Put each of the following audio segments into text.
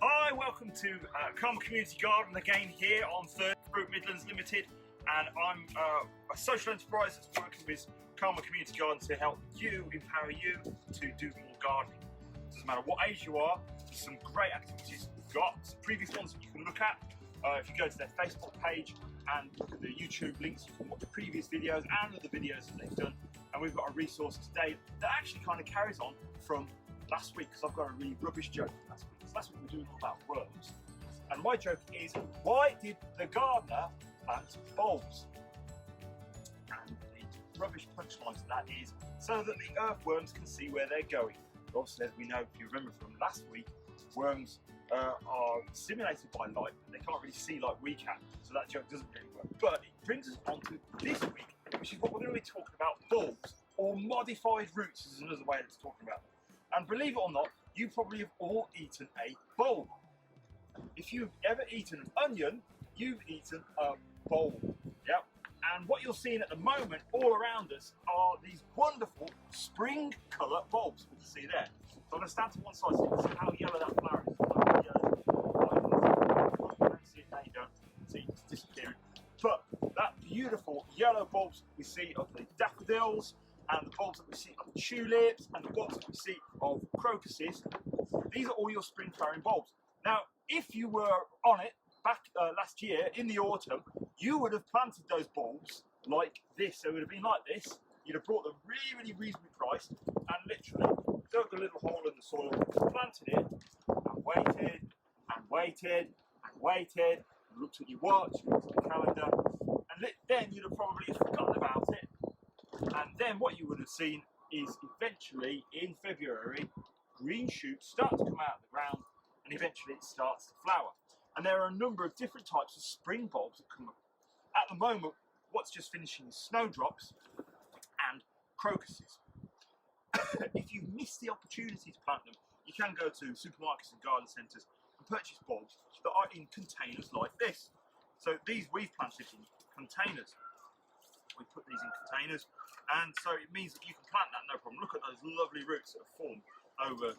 Hi, welcome to Karma Community Garden again here on Third Fruit Midlands Limited, and I'm a social enterprise that's working with Karma Community Garden to help you, empower you to do more gardening. Doesn't matter what age you are, there's some great activities we've got, some previous ones that you can look at. If you go to their Facebook page and look at the YouTube links, you can watch previous videos and other videos that they've done. And we've got a resource today that actually kind of carries on from last week, because I've got a really rubbish joke from last week. Because last week we were doing all about worms. And my joke is, why did the gardener plant bulbs? And the rubbish punchline to that is, so that the earthworms can see where they're going. Obviously, as we know, if you remember from last week, worms are stimulated by light, but they can't really see like we can. So that joke doesn't really work. But it brings us on to this week, which is what we're going to be talking about, bulbs, or modified roots is another way of talking about them. And believe it or not, you probably have all eaten a bulb. If you've ever eaten an onion, you've eaten a bulb. Yep. And what you're seeing at the moment all around us are these wonderful spring colour bulbs, which you see there. So I'm going to stand to one side so you can see how yellow that flower is. You don't see it now, you don't see it's disappearing. But that beautiful yellow bulbs we see of the daffodils, and the bulbs that we see of tulips, and the bulbs that we see of crocuses, these are all your spring flowering bulbs. Now, if you were on it back last year in the autumn, you would have planted those bulbs like this. So it would have been like this. You'd have brought them really reasonably priced and literally dug a little hole in the soil, planted it, and waited and waited and waited, and looked at your watch, looked at the calendar, and then you'd have probably forgotten about it. And then what you would have seen is eventually in February, green shoots start to come out of the ground, and eventually it starts to flower. And there are a number of different types of spring bulbs that come up. At the moment, what's just finishing is snowdrops and crocuses. If you've missed the opportunity to plant them, you can go to supermarkets and garden centres and purchase bulbs that are in containers like this. So these we've planted in containers. We put these in containers, and so it means that you can plant that no problem. Look at those lovely roots that have formed over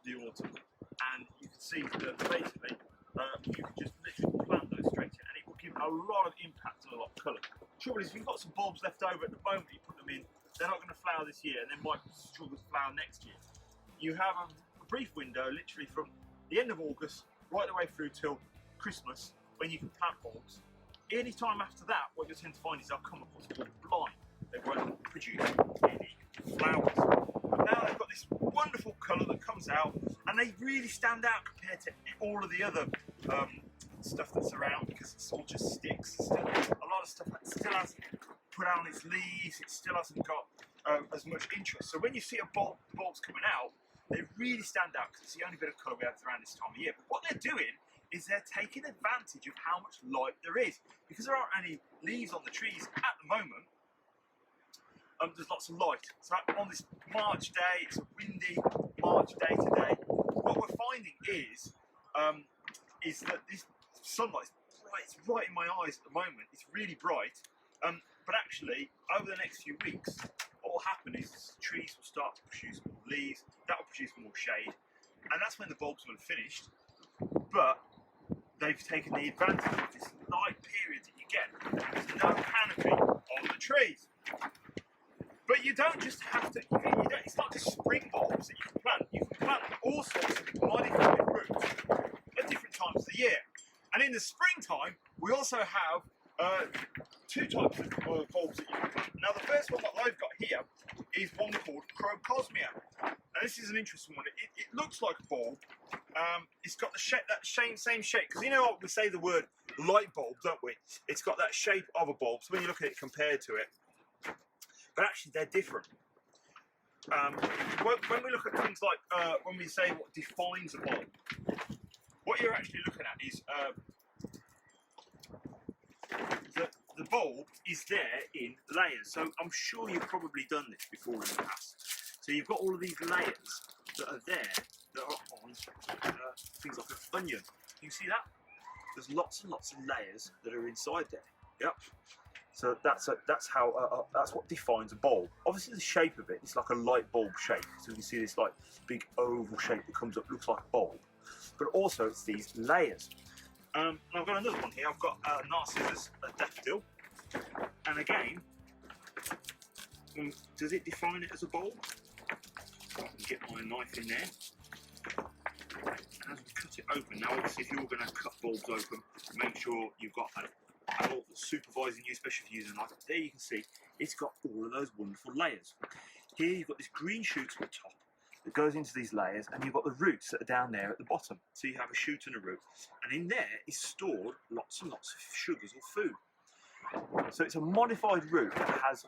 the autumn, and you can see that basically you can just literally plant those straight in, and it will give a lot of impact and a lot of colour. Trouble is, if you've got some bulbs left over at the moment you put them in, they're not going to flower this year, and they might struggle to flower next year. You have a brief window, literally from the end of August right the way through till Christmas, when you can plant bulbs. Any time after that, what you'll tend to find is they'll come up what's called blind. They won't produce any flowers. But now they've got this wonderful colour that comes out, and they really stand out compared to all of the other stuff that's around, because it's all just sticks. Still, a lot of stuff that still hasn't put out its leaves, it still hasn't got as much interest. So when you see the bulbs coming out, they really stand out because it's the only bit of colour we have around this time of year. But what they're doing is they're taking advantage of how much light there is. Because there aren't any leaves on the trees at the moment, there's lots of light. So on this March day, it's a windy March day today, what we're finding is that this sunlight is bright. It's right in my eyes at the moment. It's really bright. But actually, over the next few weeks, what will happen is the trees will start to produce more leaves, that will produce more shade, and that's when the bulbs will have finished. But they've taken the advantage of this light period that you get. There's no canopy on the trees. But you don't just have to, it's not just spring bulbs that you can plant. You can plant all sorts of modified roots at different times of the year. And in the springtime, we also have two types of bulbs that you can plant. Now the first one that I've got here is one called Crocosmia. Now this is an interesting one. It looks like a bulb. It's got the shape, same shape, because you know what we say the word light bulb, don't we? It's got that shape of a bulb. So when you look at it compared to it, but actually they're different. When we look at things like when we say what defines a bulb, what you're actually looking at is the bulb is there in layers. So I'm sure you've probably done this before in the past. So you've got all of these layers that are there that are on things like an onion. You see that? There's lots and lots of layers that are inside there. Yep. So that's what defines a bulb. Obviously the shape of it is like a light bulb shape. So you can see this like big oval shape that comes up, looks like a bulb. but also it's these layers. And I've got another one here. I've got Narcissus, a daffodil, and again, does it define it as a bulb? So I can get my knife in there. And as we cut it open, now obviously if you're going to cut bulbs open, make sure you've got an adult that's supervising you, especially if you're using a knife. There you can see it's got all of those wonderful layers. Here you've got this green shoot at the top that goes into these layers, and you've got the roots that are down there at the bottom. So you have a shoot and a root, and in there is stored lots and lots of sugars or food. So it's a modified root that has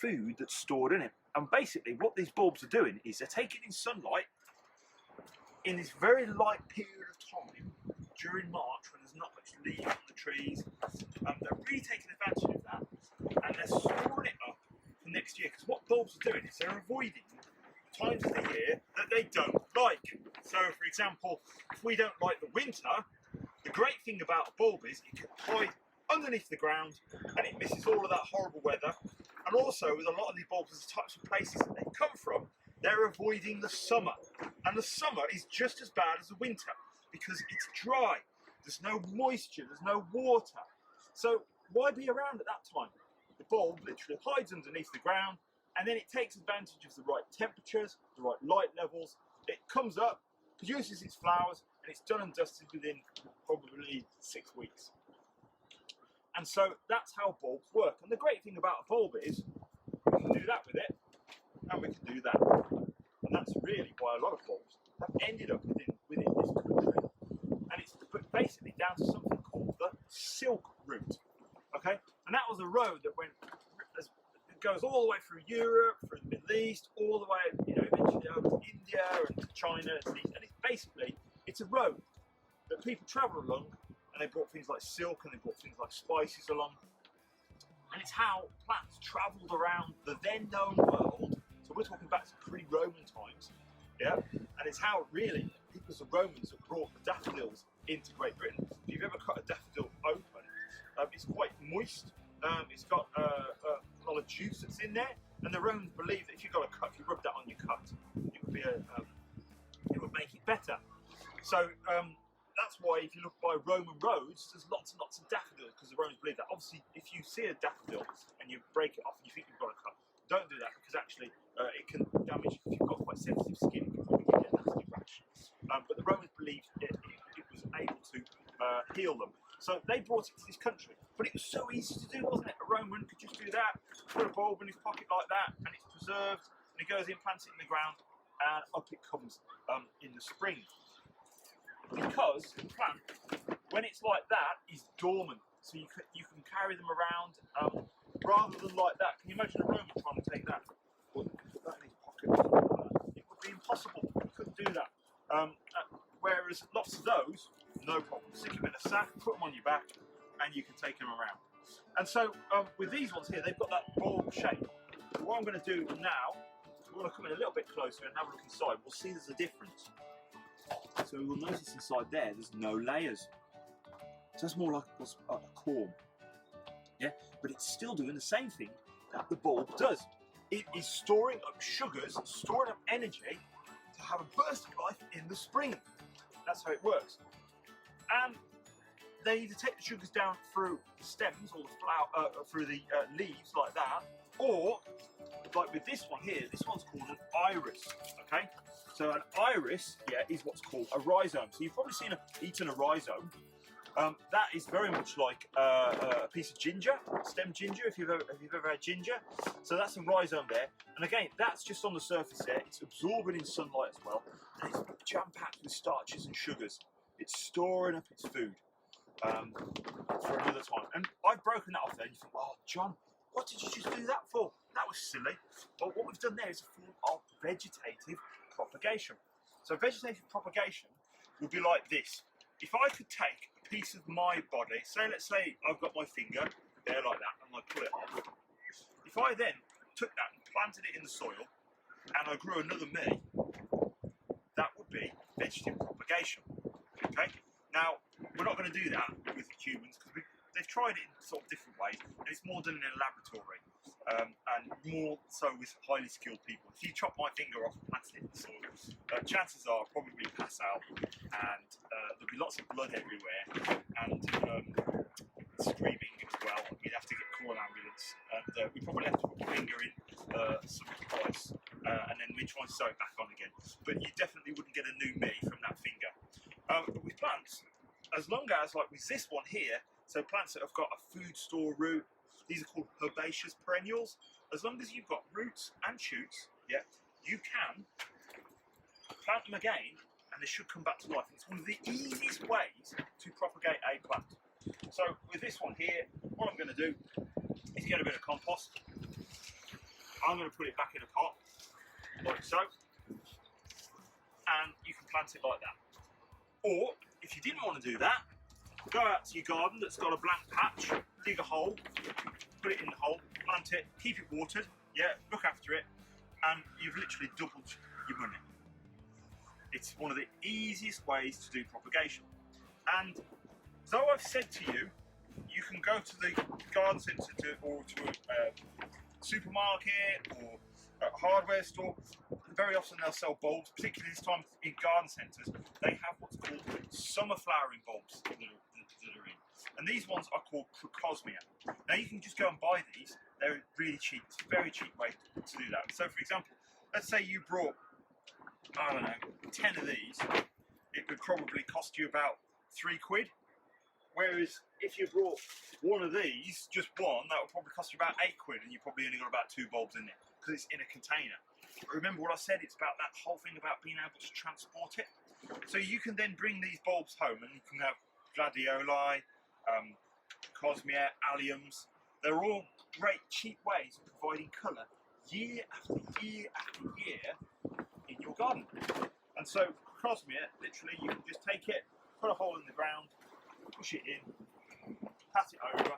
food that's stored in it. And basically what these bulbs are doing is they're taking in sunlight in this very light period of time during March when there's not much leaves on the trees. They're really taking advantage of that, and they're storing it up for next year, because what bulbs are doing is they're avoiding times of the year that they don't like. So for example, if we don't like the winter, the great thing about a bulb is it can hide underneath the ground and it misses all of that horrible weather. And also with a lot of these bulbs, the types of places that they come from, they're avoiding the summer. And the summer is just as bad as the winter because it's dry. There's no moisture, there's no water. So why be around at that time? The bulb literally hides underneath the ground, and then it takes advantage of the right temperatures, the right light levels. It comes up, produces its flowers, and it's done and dusted within probably 6 weeks. And so that's how bulbs work. And the great thing about a bulb is we can do that with it, and we can do that. And that's really why a lot of bulbs have ended up within this country. And it's basically down to something called the Silk Route. Okay? And that was a road that it goes all the way through Europe, through the Middle East, all the way, eventually over to India and to China. And it's basically, it's a road that people travel along. And they brought things like silk, and they brought things like spices along. And it's how plants travelled around the then known world. So we're talking back to pre-Roman times, yeah. And it's how really it was the Romans that brought the daffodils into Great Britain. If you've ever cut a daffodil open, it's quite moist. It's got a lot of juice that's in there, and the Romans believed that if you got a cut, if you rub that on your cut, it would be it would make it better. So. That's why if you look by Roman roads, there's lots and lots of daffodils, because the Romans believe that. Obviously, if you see a daffodil and you break it off and you think you've got a cut, don't do that, because actually it can damage. If you've got quite sensitive skin, it can probably give you a nasty rash. But the Romans believed it was able to heal them. So they brought it to this country. But it was so easy to do, wasn't it? A Roman could just do that, put a bulb in his pocket like that, and it's preserved, and he goes in, plants it in the ground, and up it comes in the spring. Because the plant, when it's like that, is dormant, so you can carry them around rather than like that. Can you imagine a Roman trying to take that? Well, put that in his pocket. It would be impossible. You couldn't do that. Whereas lots of those, no problem. Stick them in a sack, put them on your back, and you can take them around. And so with these ones here, they've got that bulb shape. So what I'm going to do now, we're going to come in a little bit closer and have a look inside. We'll see there's a difference. So we'll notice inside there's no layers. So it's more like a corm. Yeah, but it's still doing the same thing that the bulb does. It is storing up sugars, storing up energy to have a burst of life in the spring. That's how it works. And they either take the sugars down through the stems or the flower, through the leaves like that, or like with this one here, this one's called an iris. Okay. So an iris, is what's called a rhizome. So you've probably eaten a rhizome. That is very much like a piece of ginger, stem ginger, if you've ever had ginger. So that's a rhizome there. And again, that's just on the surface there. It's absorbing in sunlight as well. And it's jam-packed with starches and sugars. It's storing up its food for another time. And I've broken that off there. And you think, oh, John, what did you just do that for? That was silly. But what we've done there is a form of vegetative propagation. So vegetative propagation would be like this. If I could take a piece of my body, let's say I've got my finger there like that, and I pull it off. If I then took that and planted it in the soil, and I grew another me, that would be vegetative propagation. Okay? Now, we're not going to do that with humans, because they've tried it in sort of different ways, and it's more done in a laboratory. and more so with highly skilled people. If you chop my finger off and plant it in the soil, chances are I'll probably pass out, and there'll be lots of blood everywhere, and screaming as well. We'd have to call an ambulance, and we'd probably have to put my finger in something twice, and then we'd try and sew it back on again. But you definitely wouldn't get a new me from that finger. But with plants, as long as, like with this one here, so plants that have got a food store root, these are called herbaceous perennials. As long as you've got roots and shoots, yeah, you can plant them again, and they should come back to life. It's one of the easiest ways to propagate a plant. So with this one here, what I'm going to do is get a bit of compost. I'm going to put it back in a pot, like so, and you can plant it like that. Or, if you didn't want to do that, go out to your garden that's got a blank patch, dig a hole, put it in the hole, plant it, keep it watered, yeah, look after it, and you've literally doubled your money. It's one of the easiest ways to do propagation. And though I've said to you, you can go to the garden centre or to a supermarket or a hardware store. Very often they'll sell bulbs, particularly this time in garden centres. They have what's called summer flowering bulbs that are in. And these ones are called Procosmia. Now you can just go and buy these. They're really cheap. It's a very cheap way to do that. So for example, let's say you brought, I don't know, 10 of these. It would probably cost you about £3. Whereas if you brought one of these, just one, that would probably cost you about £8, and you probably only got about 2 bulbs in it because it's in a container. But remember what I said, it's about that whole thing about being able to transport it. So you can then bring these bulbs home, and you can have gladioli, cosmia, alliums. They're all great cheap ways of providing colour year after year after year in your garden. And so cosmia, literally you can just take it, put a hole in the ground, push it in, pat it over,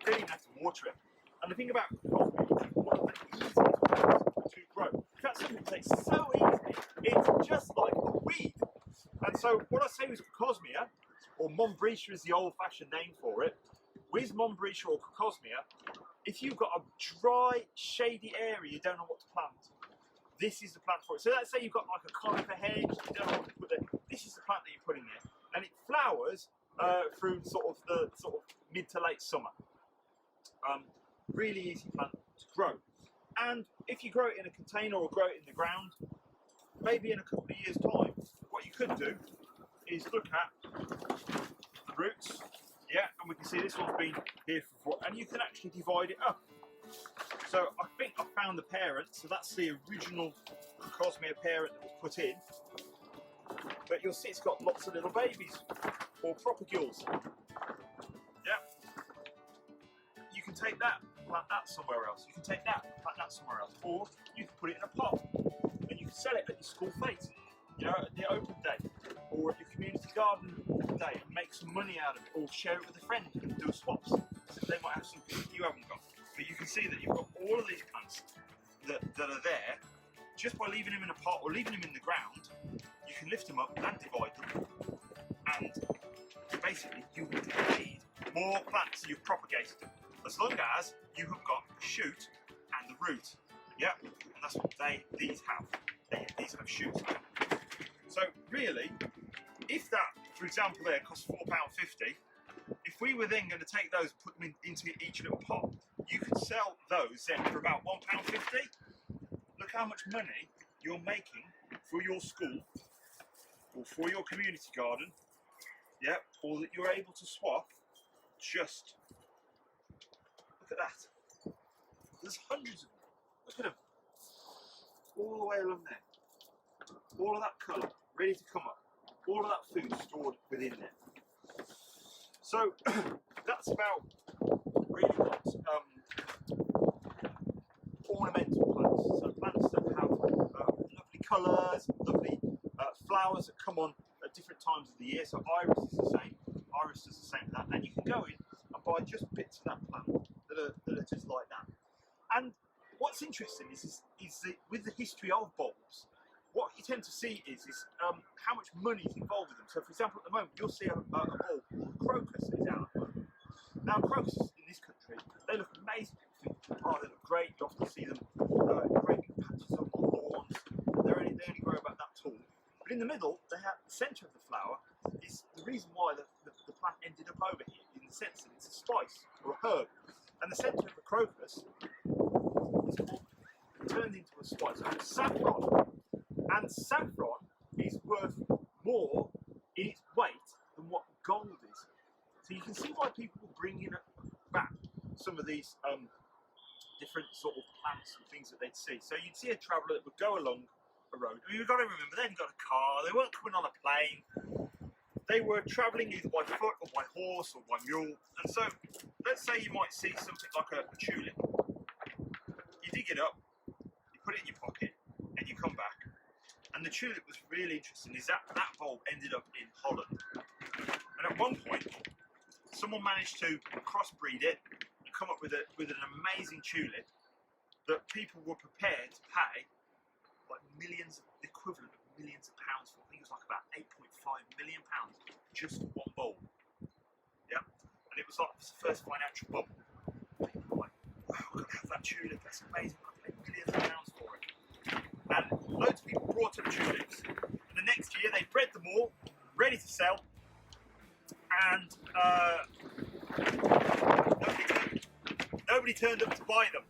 don't even have to water it. And the thing about cosmia, it's one of the easiest ways to grow. In fact, some people say it's so easy, it's just like a weed. And so what I say with cosmia, or Montbretia is the old-fashioned name for it, with Montbretia or cosmia, if you've got a dry, shady area you don't know what to plant, this is the plant for it. So let's say you've got like a conifer hedge, you don't know what to put there, this is the plant that you put in there. And it flowers through sort of mid to late summer. Really easy plant to grow. And if you grow it in a container or grow it in the ground, maybe in a couple of years' time, what you could do is look at the roots, yeah, and we can see this one's been here for, and you can actually divide it up. So I think I found the parent, so that's the original Cosmia parent that was put in. But you'll see it's got lots of little babies, or propagules. Yeah. You can take that, plant that somewhere else. You can take that, plant that somewhere else. Or you can put it in a pot, and you can sell it at your school fete, you know, at the open day, or at your community garden day, and make some money out of it, or share it with a friend and do swaps. So they might have something that you haven't got. But you can see that you've got all of these plants that are there, just by leaving them in a pot or leaving them in the ground. You can lift them up and divide them, and basically you will need more plants you've propagated them, as long as you have got the shoot and the root. Yeah, and that's what these have. These have shoots. So really, if that, for example, there costs £4.50, if we were then going to take those and put them into each little pot, you could sell those then for about £1.50. Look how much money you're making for your school or for your community garden, yeah, or that you're able to swap. Just look at that. There's hundreds of them. Look at them. All the way along there. All of that colour ready to come up. All of that food stored within there. So that's about really what ornamental plants. So plants that have lovely colours, lovely flowers that come on at different times of the year. So iris is the same. Iris is the same as that. And you can go in and buy just bits of that plant that are just like that. And what's interesting is that with the history of bulbs, what you tend to see is how much money is involved with them. So for example, at the moment, you'll see a bulb called crocus is out at the moment. Now crocus in this country, they look amazing. Oh, they look great. You often see them great big patches on lawns. They only grow about that tall. But in the middle, they have the centre of the flower is the reason why the plant ended up over here, in the sense that it's a spice or a herb. And the centre of the crocus is turned into a spice called saffron. And saffron is worth more in its weight than what gold is. So you can see why people will bring in back some of these different sort of plants and things that they'd see. So you'd see a traveller that would go along a road. I mean, you've got to remember, they hadn't got a car, they weren't coming on a plane. They were travelling either by foot or by horse or by mule. And so, let's say you might see something like a tulip. You dig it up, you put it in your pocket, and you come back. And the tulip was really interesting, is that bulb ended up in Holland. And at one point, someone managed to crossbreed it and come up with an amazing tulip that people were prepared to pay like millions, the equivalent of millions of pounds for. I think it was like about £8.5 million just for one bulb. Yeah, and it was like the first financial bubble. People were like, wow, I'm gonna have that tulip. That's amazing. I paid millions of pounds for it. And loads of people brought up tulips. And the next year they bred them all, ready to sell. And nobody turned up to buy them.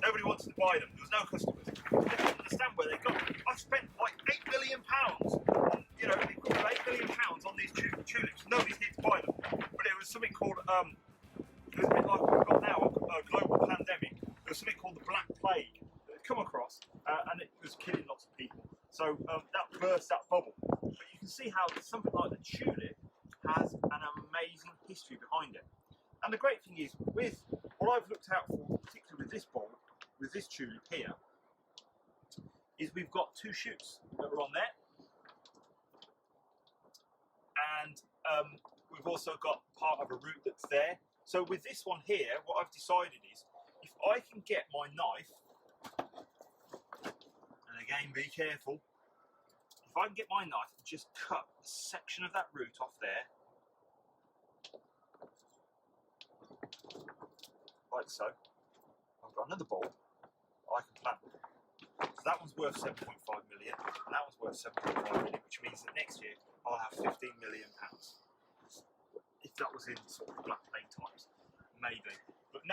Nobody wanted to buy them. There was no customers. They didn't understand where they got them. I spent like £8 million on, you know, £8 million on these tulips. Nobody's here to buy them. But it was something called, it was a bit like what we've got now, a global pandemic. There was something called the Black Plague that had come across, and it was killing lots of people. So that burst that bubble. But you can see how something like the tulip has an amazing history behind it. And the great thing is, with what I've looked out for, particularly with this bulb, with this tulip here, is we've got two shoots that are on there. And we've also got part of a root that's there. So with this one here, what I've decided is, if I can get my knife, and again, be careful, if I can get my knife and just cut a section of that root off there, like so, I've got another bulb I can plant. So that one's worth 7.5 million, and that one's worth 7.5 million, which means that next year I'll have 15 million pounds. If that was in sort of Black Plague times, maybe. But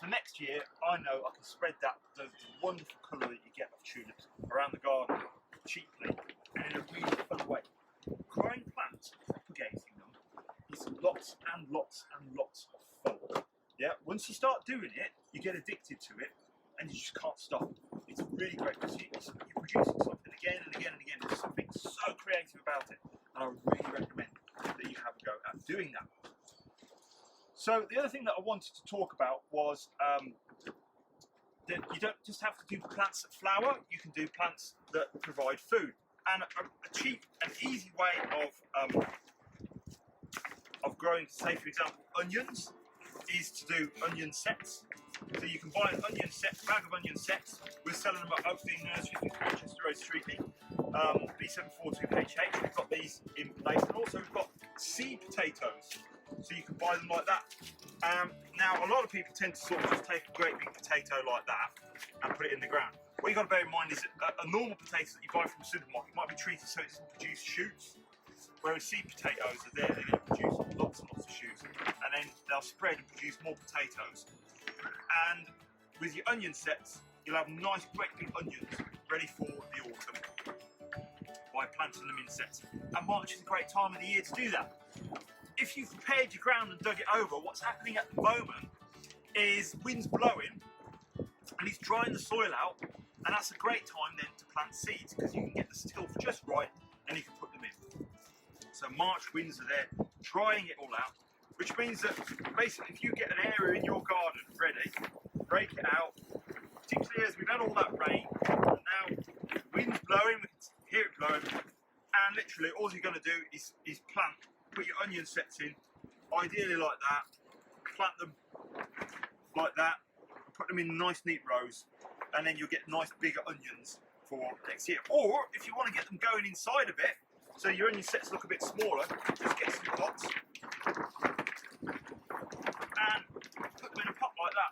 for next year, I know I can spread the wonderful colour that you get of tulips around the garden cheaply and in a really fun way. Growing plants, propagating them, is lots and lots and lots of fun. Yeah, once you start doing it, you get addicted to it, and you just can't stop. It's really great because you're producing something again and again and again. There's something so creative about it, and I really recommend that you have a go at doing that. So the other thing that I wanted to talk about was that you don't just have to do plants that flower. You can do plants that provide food, and a cheap and easy way of growing, say for example, onions, is to do onion sets. So you can buy an onion set, bag of onion sets. We're selling them at Oakley Nursery, Manchester Road, Streatley, B742HH. We've got these in place, and also we've got seed potatoes. So you can buy them like that. Now, a lot of people tend to sort of just take a great big potato like that and put it in the ground. What you've got to bear in mind is that a normal potato that you buy from the supermarket might be treated so it doesn't produce shoots. Whereas seed potatoes are there, they're going to produce lots and lots of shoots, and then they'll spread and produce more potatoes. And with your onion sets, you'll have nice, great big onions ready for the autumn by planting them in sets. And March is a great time of the year to do that. If you've prepared your ground and dug it over, what's happening at the moment is wind's blowing and it's drying the soil out, and that's a great time then to plant seeds because you can get the tilth just right and you can put them in. So March winds are there, drying it all out, which means that basically if you get an area in your garden ready, break it out, particularly as we've had all that rain, and now wind's blowing, we can hear it blowing, and literally all you're going to do is plant, put your onion sets in, ideally like that, plant them like that, put them in nice neat rows, and then you'll get nice bigger onions for next year. Or if you want to get them going inside a bit, so your onion sets look a bit smaller, just get some pots and put them in a pot like that.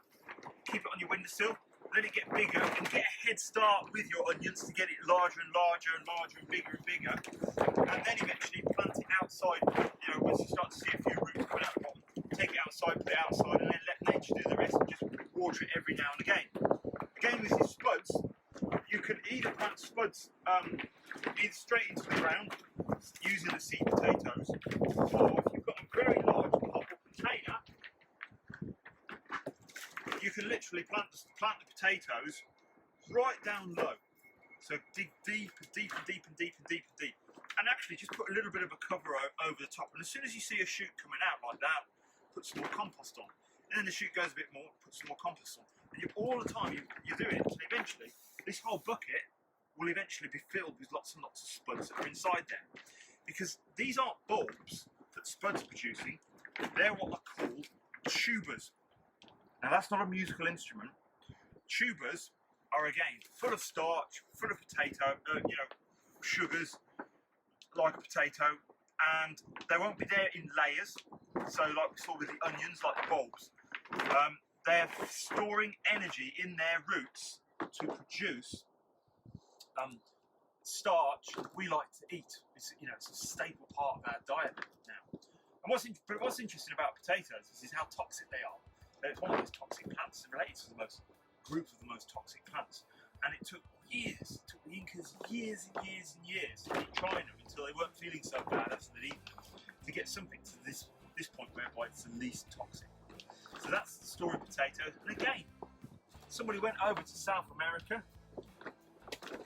keep it on your windowsill, let it get bigger, and get a head start with your onions to get it larger and larger and larger and bigger, and then eventually plant it outside. You know, once you start to see a few roots coming out the bottom, take it outside, put it outside, and then let nature do the rest, and just water it every now and again. Again, with these spuds, you can either plant spuds either straight into the ground using the seed potatoes, or if you've got a very large pop-up container, you can literally plant the potatoes right down low. So dig deep and deep and deep and deep and deep and deep. And actually just put a little bit of a cover over the top. And as soon as you see a shoot coming out like that, put some more compost on. And then the shoot goes a bit more, put some more compost on. And all the time you're doing it, until eventually this whole bucket will eventually be filled with lots and lots of spuds that are inside there. Because these aren't bulbs that spuds are producing, they're what are called tubers. Now that's not a musical instrument. Tubers are again full of starch, full of potato, sugars like a potato, and they won't be there in layers. So like we saw with the onions, like the bulbs, they're storing energy in their roots to produce starch we like to eat. It's a staple part of our diet now. And what's interesting about potatoes is how toxic they are. It's one of those toxic plants, related to the group of the most toxic plants. And it took years, it took the Incas years and years and years to keep trying them until they weren't feeling so bad after they eat them, to get something to this point whereby it's the least toxic. So that's the story of potatoes. And again, somebody went over to South America.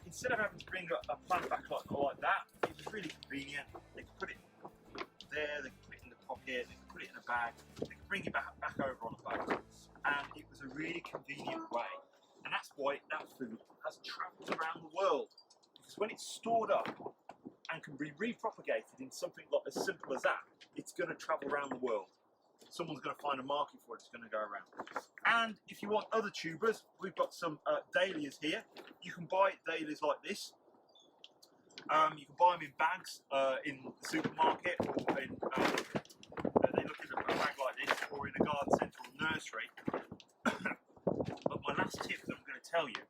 Instead of having to bring a plant back like that, it was really convenient. They could put it there, they could put it in the pocket, they could put it in a bag, they could bring it back over on a boat. And it was a really convenient way. And that's why that food has travelled around the world. Because when it's stored up and can be repropagated in something like as simple as that, it's going to travel around the world. Someone's going to find a market for it, it's going to go around. And if you want other tubers, we've got some dahlias here. You can buy dahlias like this. You can buy them in bags in the supermarket, or in they look in a bag like this, or in a garden centre or nursery. But my last tip that I'm going to tell you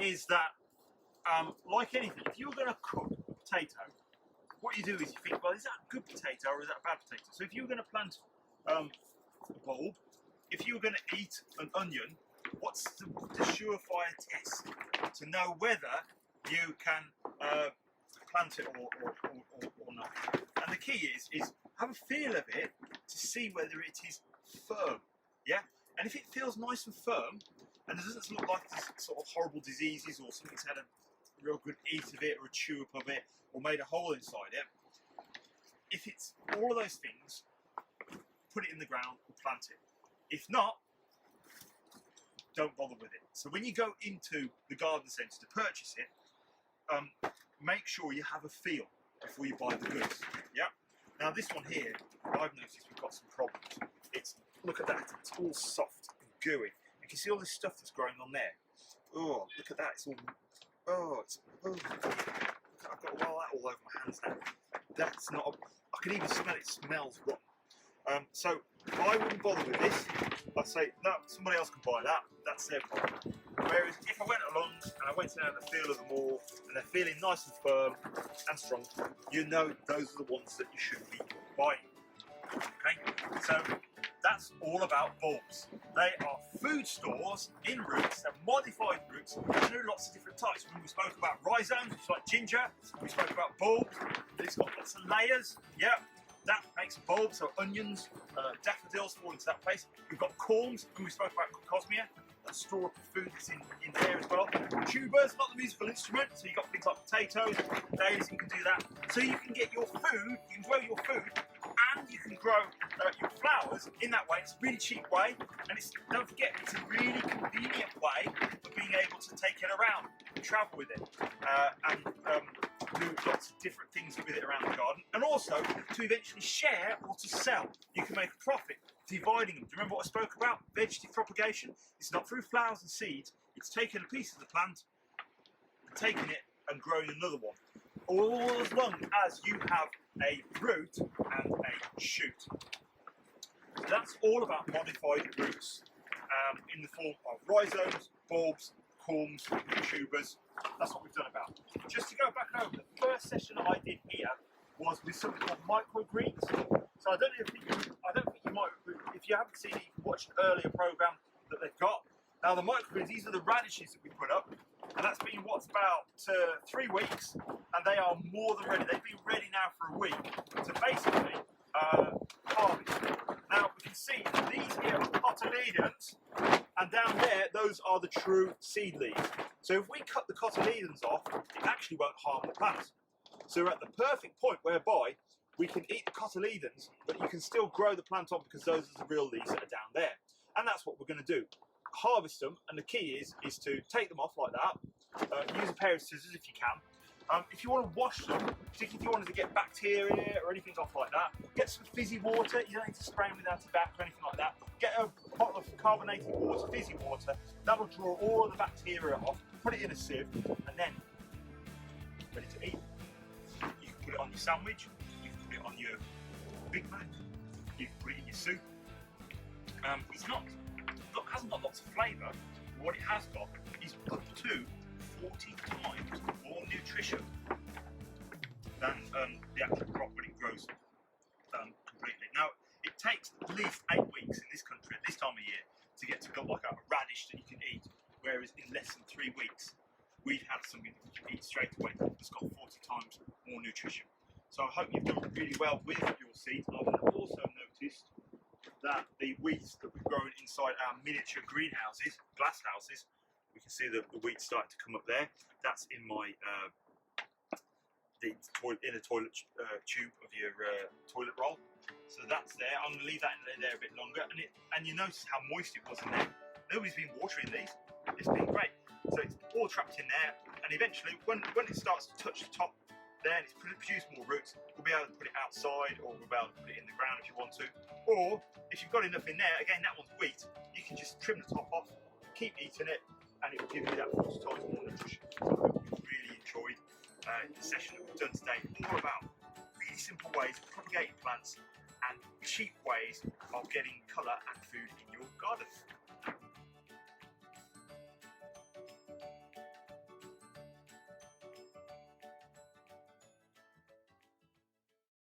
is that, like anything, if you're going to cook a potato, what you do is you think, well, is that a good potato or is that a bad potato? So if you're going to plant a bulb, if you're going to eat an onion, what's the surefire test to know whether you can plant it or not? And the key is have a feel of it to see whether it is firm, yeah? And if it feels nice and firm, and it doesn't look like there's sort of horrible diseases or something's had a real good eat of it or a chew up of it or made a hole inside it, if it's all of those things, put it in the ground and plant it. If not, don't bother with it. So when you go into the garden centre to purchase it, make sure you have a feel before you buy the goods. Yeah. Now this one here, I've noticed we've got some problems. Look at that, it's all soft and gooey. You can see all this stuff that's growing on there. Oh, look at that, it's all, I've got that all over my hands now. That's not, I can even smell it, smells rotten. So I wouldn't bother with this. I'd say, no, somebody else can buy that, that's their problem. Whereas if I went along and I went down the feel of them all, and they're feeling nice and firm and strong, you know those are the ones that you should be buying. Okay, so that's all about bulbs. They are food stores in roots, they're modified roots. There are lots of different types. When we spoke about rhizomes, which is like ginger, we spoke about bulbs, it's got lots of layers, yeah, that makes a bulb, so onions, daffodils fall into that place. We've got corms, when we spoke about cosmea, that store up the food that's in there as well. Tubers, not the musical instrument, so you've got things like potatoes, daisies, you can do that. So you can get your food, you can grow your food, and you can grow your flowers in that way. It's a really cheap way, and don't forget, it's a really convenient way of being able to take it around, travel with it, and do lots of different things with it around the garden, and also to eventually share or to sell. You can make a profit dividing them. Do you remember what I spoke about? Vegetative propagation. It's not through flowers and seeds, it's taking a piece of the plant, taking it and growing another one. All as long as you have a root and a shoot. So that's all about modified roots. in the form of rhizomes, bulbs, culms, tubers. That's what we've done about. Just to go back over, the first session that I did here was with something called microgreens. So I don't think you might, if you haven't seen it, you can watch an earlier program that they've got. Now the microgreens, these are the radishes that we put up, and that's been what's about 3 weeks, and they are more than ready. They've been ready now for a week to basically harvest. Now we can see that these here are cotyledons, and down there, those are the true seedlings. So if we cut the cotyledons off, it actually won't harm the plants. So we're at the perfect point whereby we can eat the cotyledons, but you can still grow the plant on because those are the real leaves that are down there. And that's what we're going to do. Harvest them, and the key is to take them off like that. Use a pair of scissors if you can. If you want to wash them, particularly if you wanted to get bacteria or anything off like that, get some fizzy water. You don't need to spray them with antibacterial or anything like that. Get a bottle of carbonated water, fizzy water. That'll draw all of the bacteria off. Put it in a sieve, and then ready to eat. You can put it on your sandwich. You can put it on your Big Mac. You can put it in your soup. Hasn't got lots of flavour. What it has got is up to 40 times more nutrition than the actual crop when it grows completely. Now, it takes at least 8 weeks in this country at this time of year to get to like a radish that you can eat, whereas in less than 3 weeks we've had something that you can eat straight away that's got 40 times more nutrition. So I hope you've done really well with your seeds. I've also noticed that the wheats that we've grown inside our miniature greenhouses, glass houses, we can see the wheat starting to come up there. That's in my inner toilet tube of your toilet roll. So that's there. I'm going to leave that in there a bit longer, and you notice how moist it was in there. Nobody's been watering these. It's been great. So it's all trapped in there, and eventually, when it starts to touch the top, then it's produced more roots. We'll be able to put it outside, or we'll be able to put it in the ground if you want to. Or if you've got enough in there, again, that one's wheat, you can just trim the top off, keep eating it, and it will give you that 40 times more nutrition. So I hope you've really enjoyed the session that we've done today, all about really simple ways of propagating plants and cheap ways of getting colour and food in your garden.